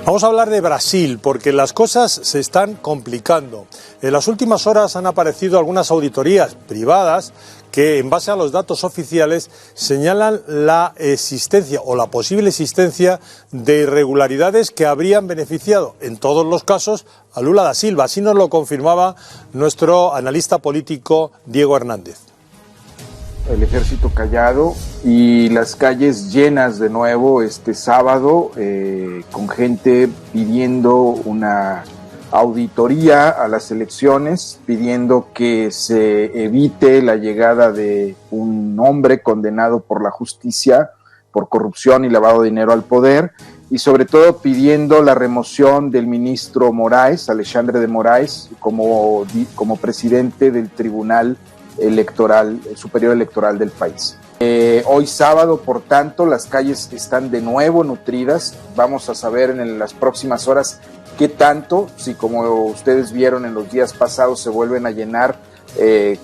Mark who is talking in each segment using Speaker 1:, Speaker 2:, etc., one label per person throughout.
Speaker 1: Vamos a hablar de Brasil, porque las cosas se están complicando. En las últimas horas han aparecido algunas auditorías privadas que, en base a los datos oficiales, señalan la existencia o la posible existencia de irregularidades que habrían beneficiado, en todos los casos, a Lula da Silva. Así nos lo confirmaba nuestro analista político Diego Hernández.
Speaker 2: El ejército callado y las calles llenas de nuevo este sábado, con gente pidiendo una auditoría a las elecciones, pidiendo que se evite la llegada de un hombre condenado por la justicia por corrupción y lavado de dinero al poder, y sobre todo pidiendo la remoción del ministro Moraes, Alexandre de Moraes, como presidente del Tribunal Electoral, Superior Electoral del país. Hoy sábado, por tanto, las calles están de nuevo nutridas. Vamos a saber en las próximas horas qué tanto, si como ustedes vieron en los días pasados se vuelven a llenar,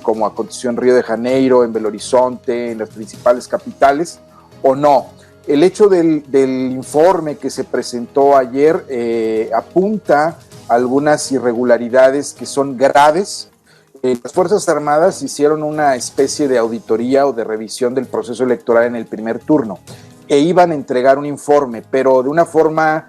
Speaker 2: como aconteció en Río de Janeiro, en Belo Horizonte, en las principales capitales, o no. El hecho del informe que se presentó ayer apunta a algunas irregularidades que son graves. Las Fuerzas Armadas hicieron una especie de auditoría o de revisión del proceso electoral en el primer turno e iban a entregar un informe, pero de una forma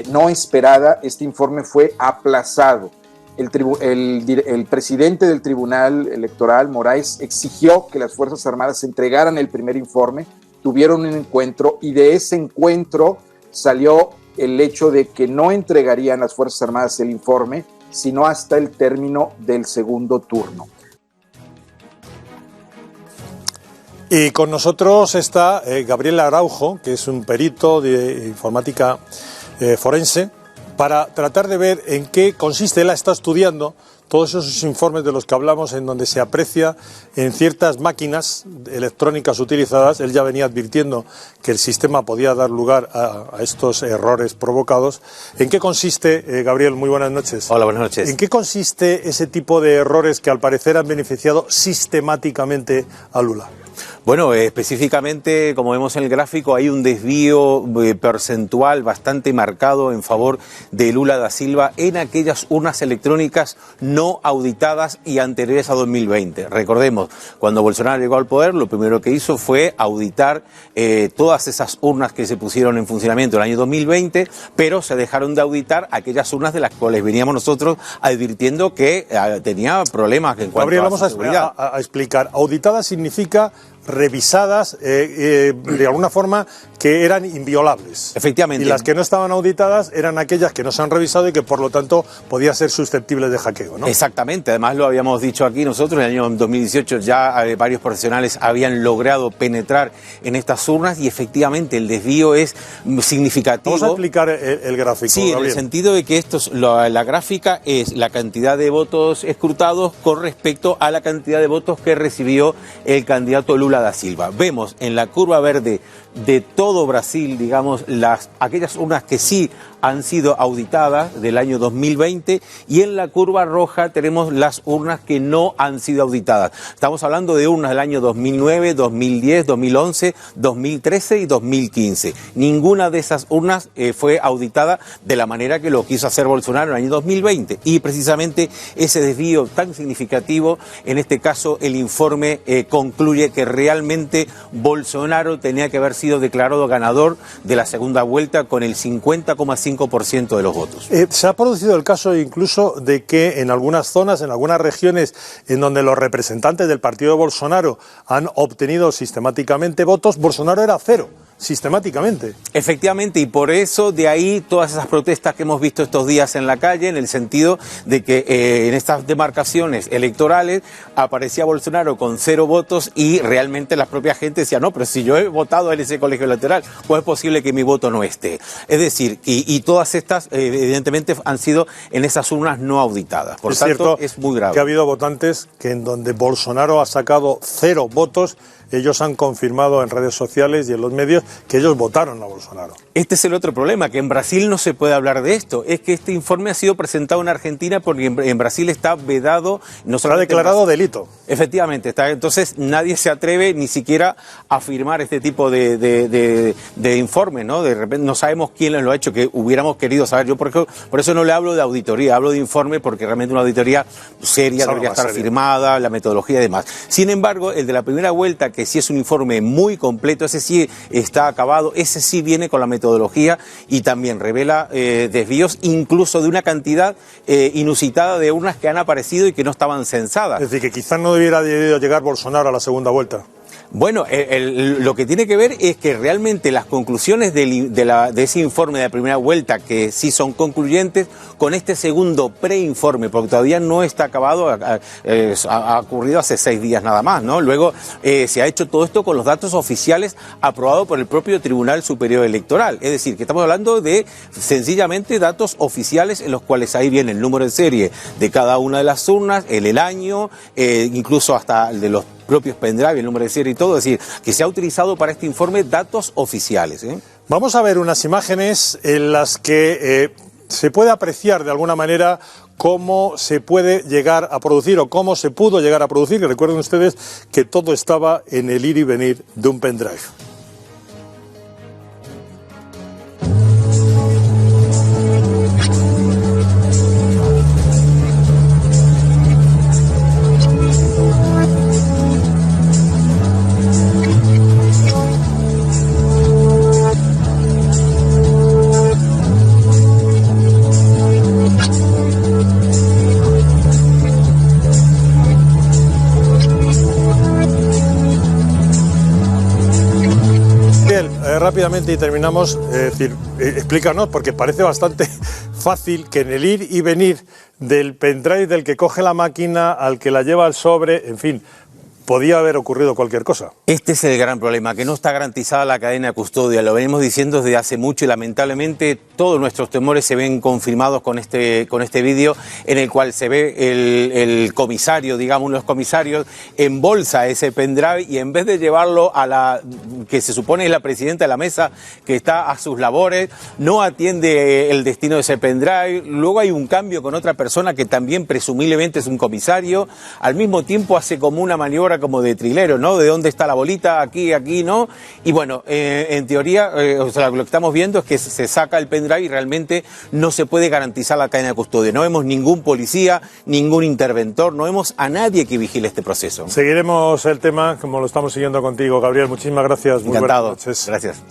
Speaker 2: no esperada. Este informe fue aplazado. El presidente del Tribunal Electoral, Moraes, exigió que las Fuerzas Armadas entregaran el primer informe, tuvieron un encuentro y de ese encuentro salió el hecho de que no entregarían las Fuerzas Armadas el informe, sino hasta el término del segundo turno.
Speaker 1: Y con nosotros está Gabriel Araujo, que es un perito de informática forense, para tratar de ver en qué consiste. Él está estudiando todos esos informes de los que hablamos, en donde se aprecia en ciertas máquinas electrónicas utilizadas. Él ya venía advirtiendo que el sistema podía dar lugar a estos errores provocados. ¿En qué consiste, Gabriel? Muy buenas noches.
Speaker 3: Hola, buenas noches.
Speaker 1: ¿En qué consiste ese tipo de errores que al parecer han beneficiado sistemáticamente a Lula?
Speaker 3: Bueno, específicamente, como vemos en el gráfico, hay un desvío porcentual bastante marcado en favor de Lula da Silva en aquellas urnas electrónicas no auditadas y anteriores a 2020. Recordemos, cuando Bolsonaro llegó al poder, lo primero que hizo fue auditar todas esas urnas que se pusieron en funcionamiento en el año 2020, pero se dejaron de auditar aquellas urnas de las cuales veníamos nosotros advirtiendo que tenía problemas en cuanto
Speaker 1: Gabriel,
Speaker 3: a su seguridad.
Speaker 1: Vamos a explicar. Auditada significa revisadas de alguna forma que eran inviolables.
Speaker 3: Efectivamente.
Speaker 1: Y las que no estaban auditadas eran aquellas que no se han revisado y que por lo tanto podían ser susceptibles de hackeo, ¿no?
Speaker 3: Exactamente, además lo habíamos dicho aquí nosotros, en el año 2018 ya varios profesionales habían logrado penetrar en estas urnas y efectivamente el desvío es significativo.
Speaker 1: Vamos a explicar el gráfico.
Speaker 3: Sí, Gabriel. En el sentido de que la gráfica es la cantidad de votos escrutados con respecto a la cantidad de votos que recibió el candidato Lula da Silva. Vemos en la curva verde de todo Brasil, digamos, aquellas urnas que sí han sido auditadas del año 2020 y en la curva roja tenemos las urnas que no han sido auditadas. Estamos hablando de urnas del año 2009, 2010, 2011, 2013 y 2015. Ninguna de esas urnas fue auditada de la manera que lo quiso hacer Bolsonaro en el año 2020 y precisamente ese desvío tan significativo, en este caso el informe concluye que realmente Bolsonaro tenía que haber sido declarado ganador de la segunda vuelta con el 50,5% de los votos.
Speaker 1: Se ha producido el caso incluso de que en algunas zonas, en algunas regiones en donde los representantes del partido de Bolsonaro han obtenido sistemáticamente votos, Bolsonaro era cero. Sistemáticamente.
Speaker 3: Efectivamente, y por eso de ahí todas esas protestas que hemos visto estos días en la calle, en el sentido de que en estas demarcaciones electorales aparecía Bolsonaro con 0 votos y realmente la propia gente decía, no, pero si yo he votado en ese colegio electoral, ¿cómo es posible que mi voto no esté? Es decir, y todas estas evidentemente han sido en esas urnas no auditadas. Por tanto, es muy grave.
Speaker 1: Que ha habido votantes que en donde Bolsonaro ha sacado 0 votos, ellos han confirmado en redes sociales y en los medios que ellos votaron a Bolsonaro.
Speaker 3: Este es el otro problema, que en Brasil no se puede hablar de esto. Es que este informe ha sido presentado en Argentina porque en Brasil está vedado. No
Speaker 1: se ha declarado delito.
Speaker 3: Efectivamente, entonces nadie se atreve ni siquiera a firmar este tipo de informes, ¿no? De repente no sabemos quién lo ha hecho, que hubiéramos querido saber. Yo por eso no le hablo de auditoría, hablo de informe porque realmente una auditoría seria debería estar firmada, la metodología y demás. Sin embargo, el de la primera vuelta, que sí es un informe muy completo, ese sí está acabado, ese sí viene con la metodología y también revela desvíos incluso de una cantidad inusitada de urnas que han aparecido y que no estaban censadas.
Speaker 1: Es decir, que quizás no debiera llegar Bolsonaro a la segunda vuelta.
Speaker 3: Bueno, lo que tiene que ver es que realmente las conclusiones de ese informe de la primera vuelta, que sí son concluyentes, con este segundo preinforme, porque todavía no está acabado, ha ocurrido hace 6 días nada más, ¿no? Luego se ha hecho todo esto con los datos oficiales aprobados por el propio Tribunal Superior Electoral. Es decir, que estamos hablando de sencillamente datos oficiales en los cuales ahí viene el número de serie de cada una de las urnas, el año, incluso hasta el de los propios pendrive, el número de serie y todo, es decir, que se ha utilizado para este informe datos oficiales.
Speaker 1: Vamos a ver unas imágenes en las que se puede apreciar de alguna manera cómo se puede llegar a producir o cómo se pudo llegar a producir, que recuerden ustedes que todo estaba en el ir y venir de un pendrive. Rápidamente y terminamos, es decir, explícanos, porque parece bastante fácil que en el ir y venir del pendrive del que coge la máquina al que la lleva al sobre, en fin, podía haber ocurrido cualquier cosa.
Speaker 3: Este es el gran problema, que no está garantizada la cadena de custodia. Lo venimos diciendo desde hace mucho y lamentablemente todos nuestros temores se ven confirmados con este vídeo en el cual se ve el comisario, digamos, uno de los comisarios, embolsa ese pendrive y en vez de llevarlo a la que se supone es la presidenta de la mesa que está a sus labores, no atiende el destino de ese pendrive. Luego hay un cambio con otra persona que también presumiblemente es un comisario. Al mismo tiempo hace como una maniobra como de trilero, ¿no? ¿De dónde está la bolita? Aquí, ¿no? Y bueno, en teoría, o sea, lo que estamos viendo es que se saca el pendrive y realmente no se puede garantizar la cadena de custodia. No vemos ningún policía, ningún interventor, no vemos a nadie que vigile este proceso.
Speaker 1: Seguiremos el tema como lo estamos siguiendo contigo, Gabriel. Muchísimas gracias.
Speaker 3: Encantado. Muy buenas noches. Gracias.